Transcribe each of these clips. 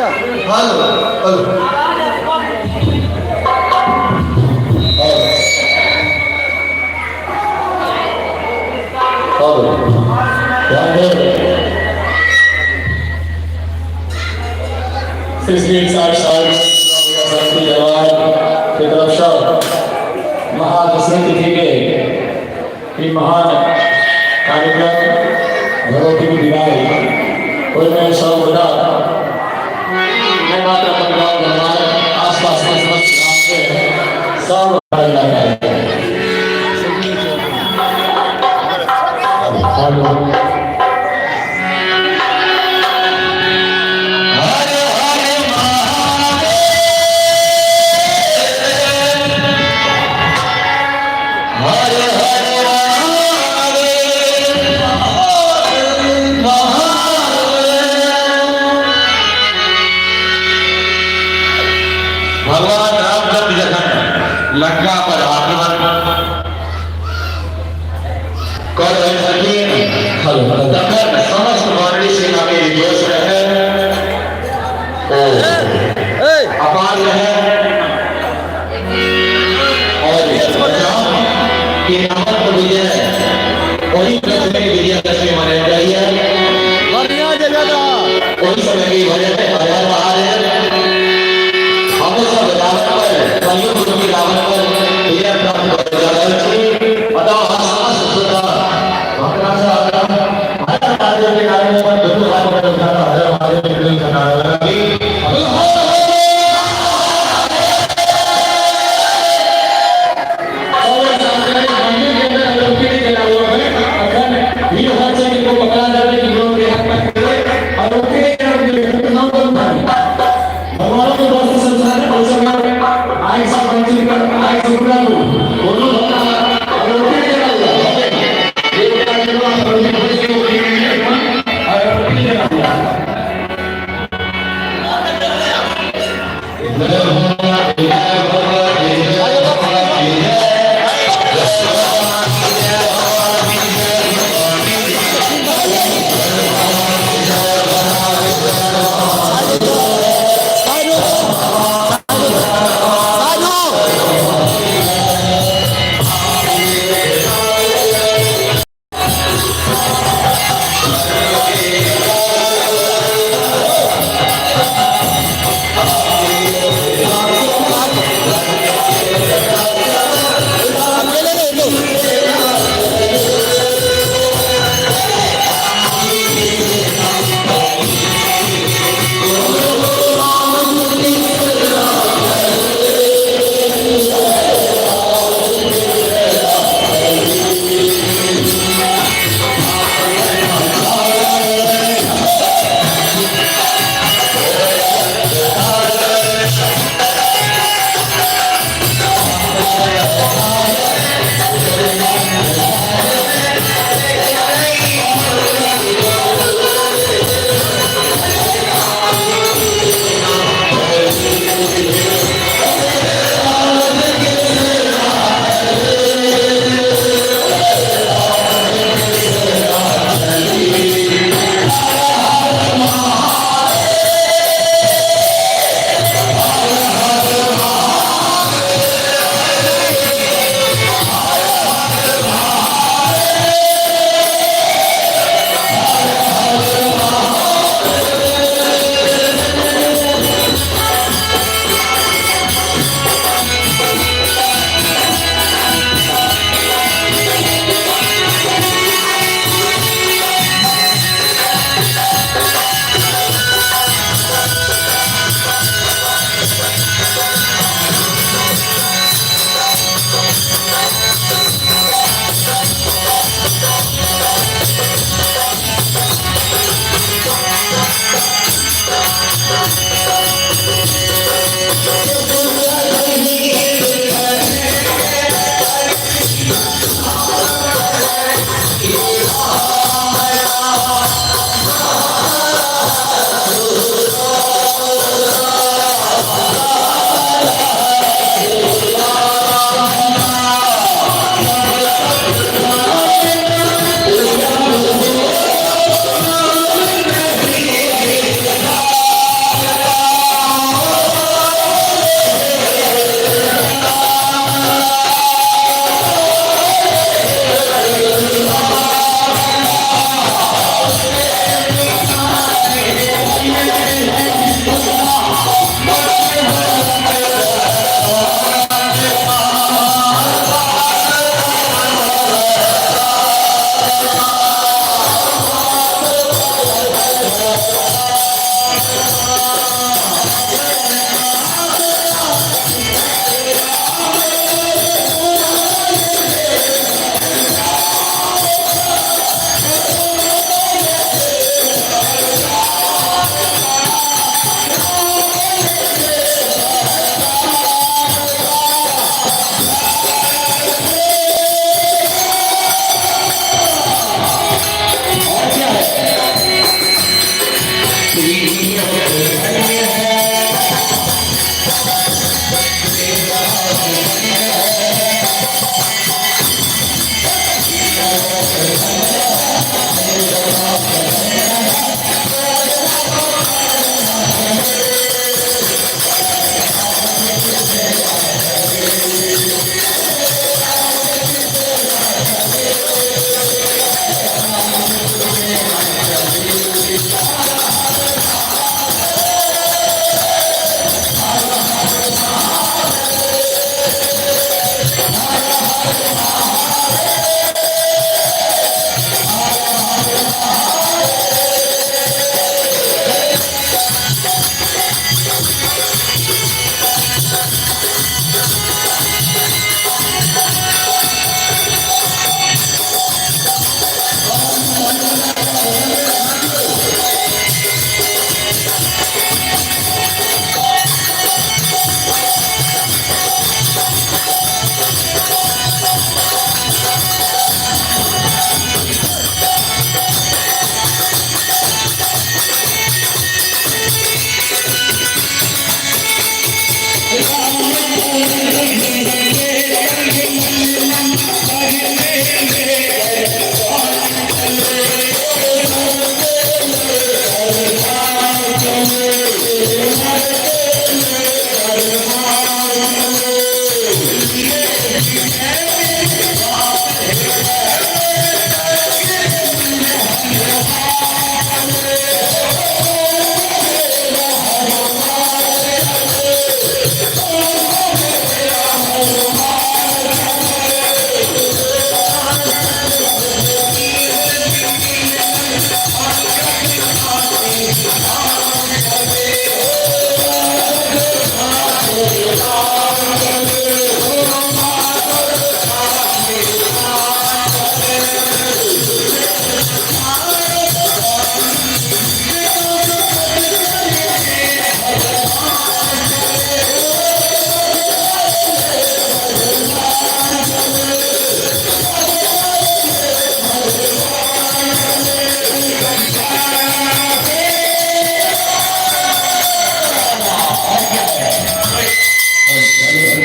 Hello hello महान कार्यक्रम भगवती की विदाई कोई मैं सर्वदा मैं माता परिवार आसपास के समस्त गांव के सर्व भगवान रामचंद्र जखन लंका पर आक्रमण कर रहे तखन समस्त वानरी सेना के जोश रहे अपार रहे और कि अमर विजय वही प्रश्न की विजयदशमी मनाई जाइए वही समय की वजह से बाहर है रावण पर विजय प्राप्त कर अतः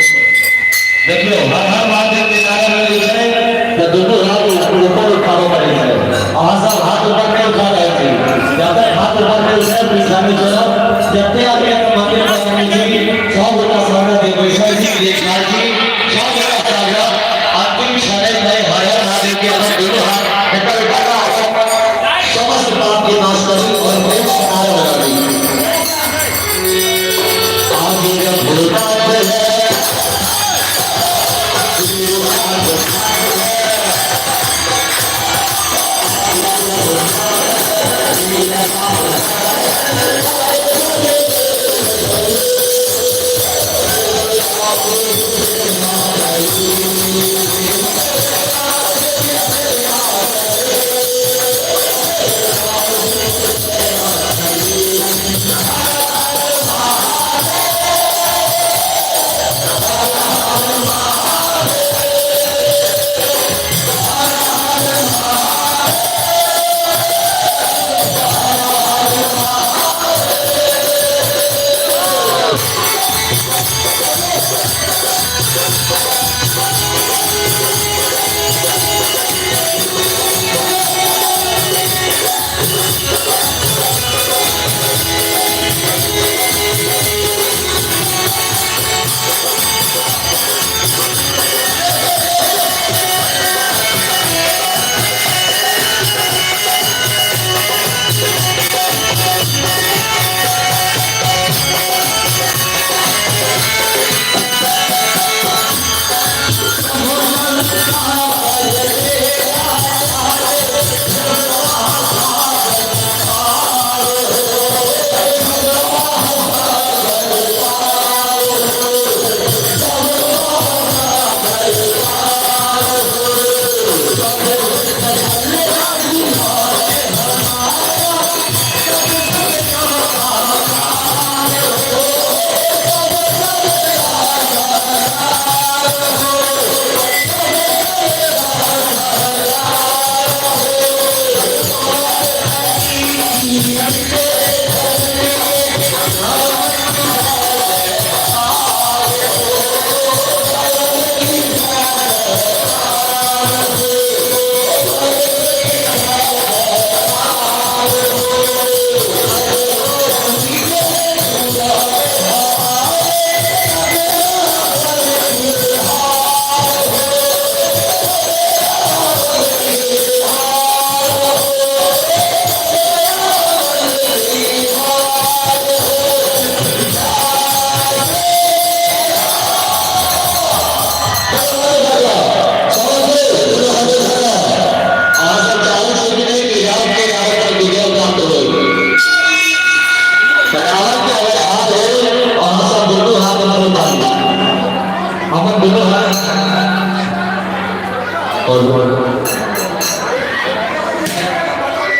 देखियो हर महादेव के नारे में लिखे कि दोनों हाथ ऊपर उठाओ पड़ेगा और सब हाथ ऊपर नहीं उठा रहे थे जब तक हाथ ऊपर नहीं उठे पिछाने चलो जब तक आगे मंदिर बनाने की सब उनका स्वागत है वैशाली जी देशनाथ जी सब उनका स्वागत अंतिम क्षण में हर महादेव के अंदर दोनों हाथ ऊपर उठाकर समस्त पाप के नाश करें और प्रेम से नारे लगाएं आगे जब भूलता है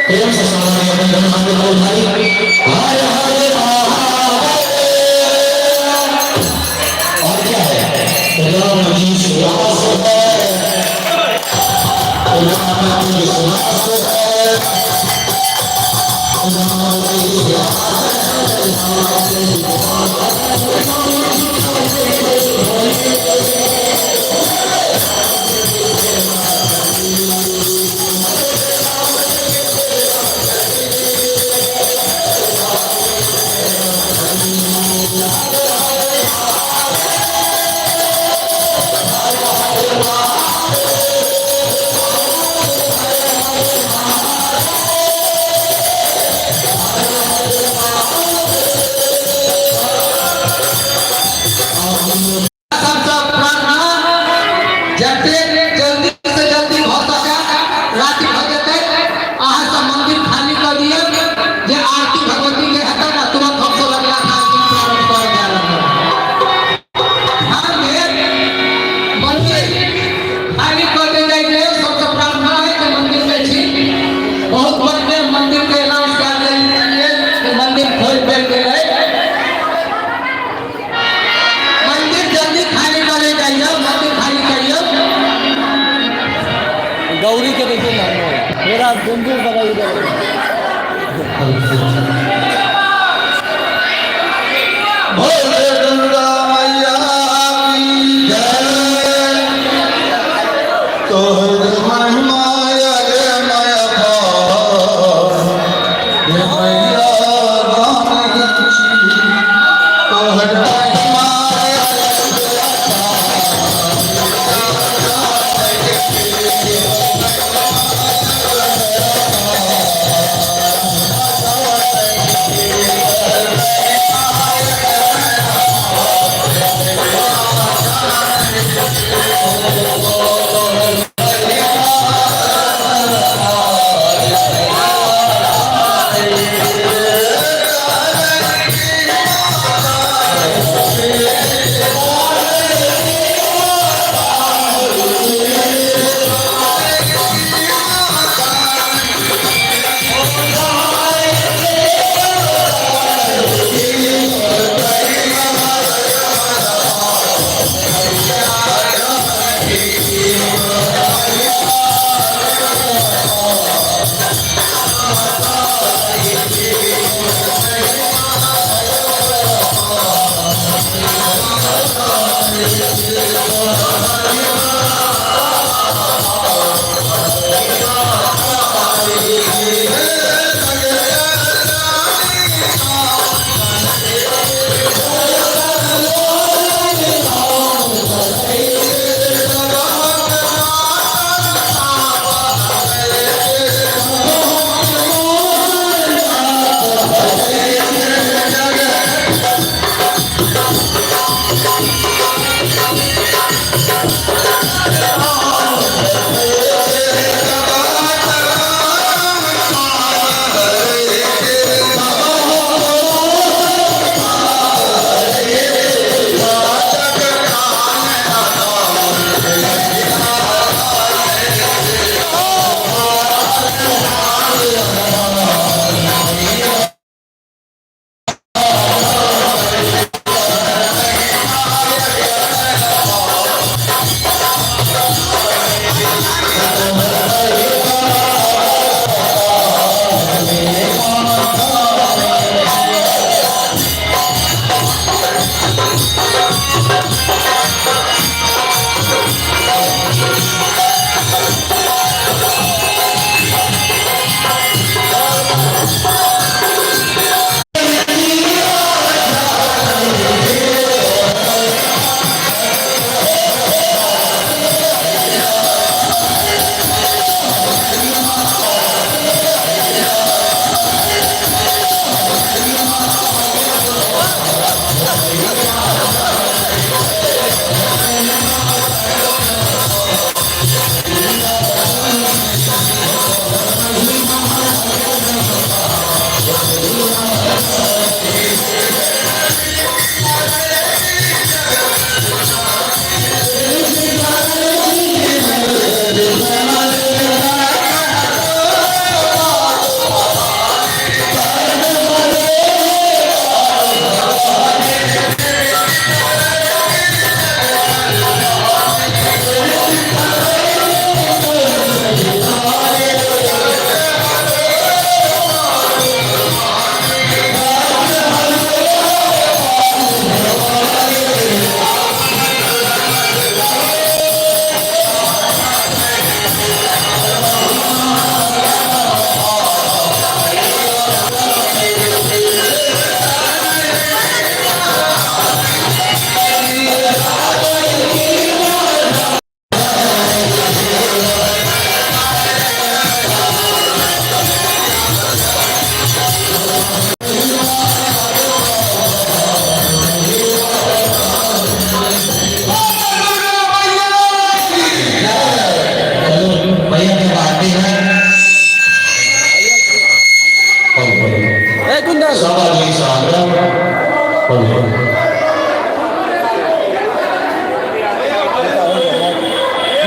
प्रेम से समाधि अपने धर्म को उठाई हर हर और क्या है राम जी सुहास है राम जी सुहास है राम जी सुहास है सबसे प्रार्थना जते जल्दी से जल्दी हो सके राति हो जते अहाँ सब मंदिर खाली कर दिए जे आरती भगवती के हेतै ना तुरंत हम सब अगला काज प्रारंभ कर जा रहल हम मंदिर खाली कर दे जाए जे सबसे प्रार्थना है कि मंदिर में छी बहुत बड़े मंदिर के अनाउंस कर देलिए कि मंदिर खोल देल गेल है खाली करे जाइए मंदिर खाली करिए गौरी के देखिए ना मेरा गुंजू लगाई भोले गंगा मैया की जय। तोहर महिमा रे माया ये मैया रानी तोहर महिमा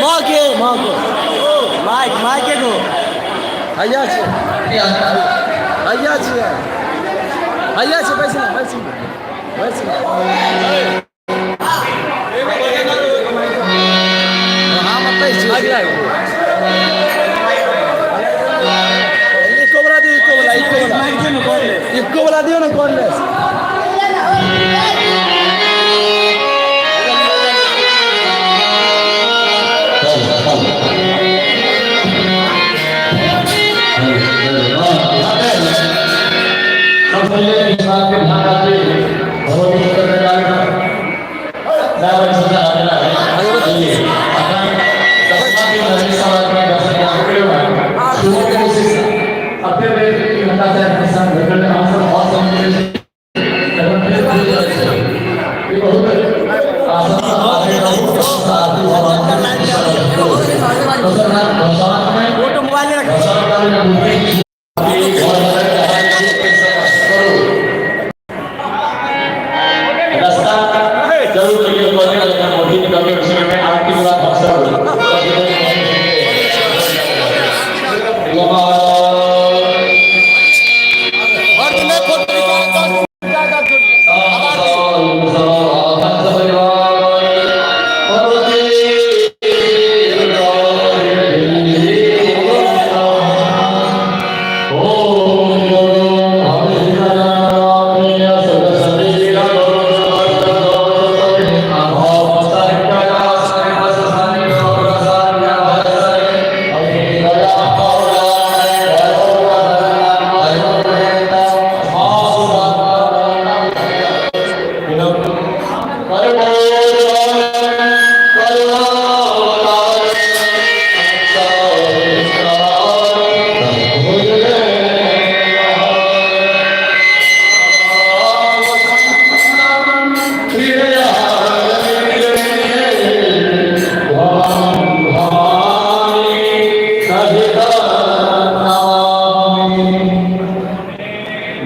মাকে মাইকে গো আইয়া আছে পাইছি না हाँ मत अगला इको वाला दियो ना कॉर्नलेस फोटो मोबाइल में रख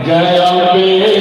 जय अम्बे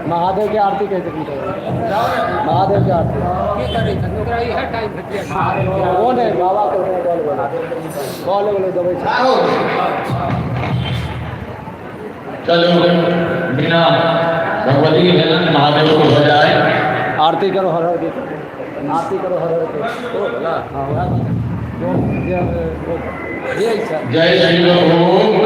महादेव की आरती कैसे की महादेव की आरती कौन है बाबा को कॉल बोलो दबाई चलो बिना भगवती के भजन महादेव को बजाए आरती करो हर हर की आरती करो हर हर की ये इच्छा जय श्री ओम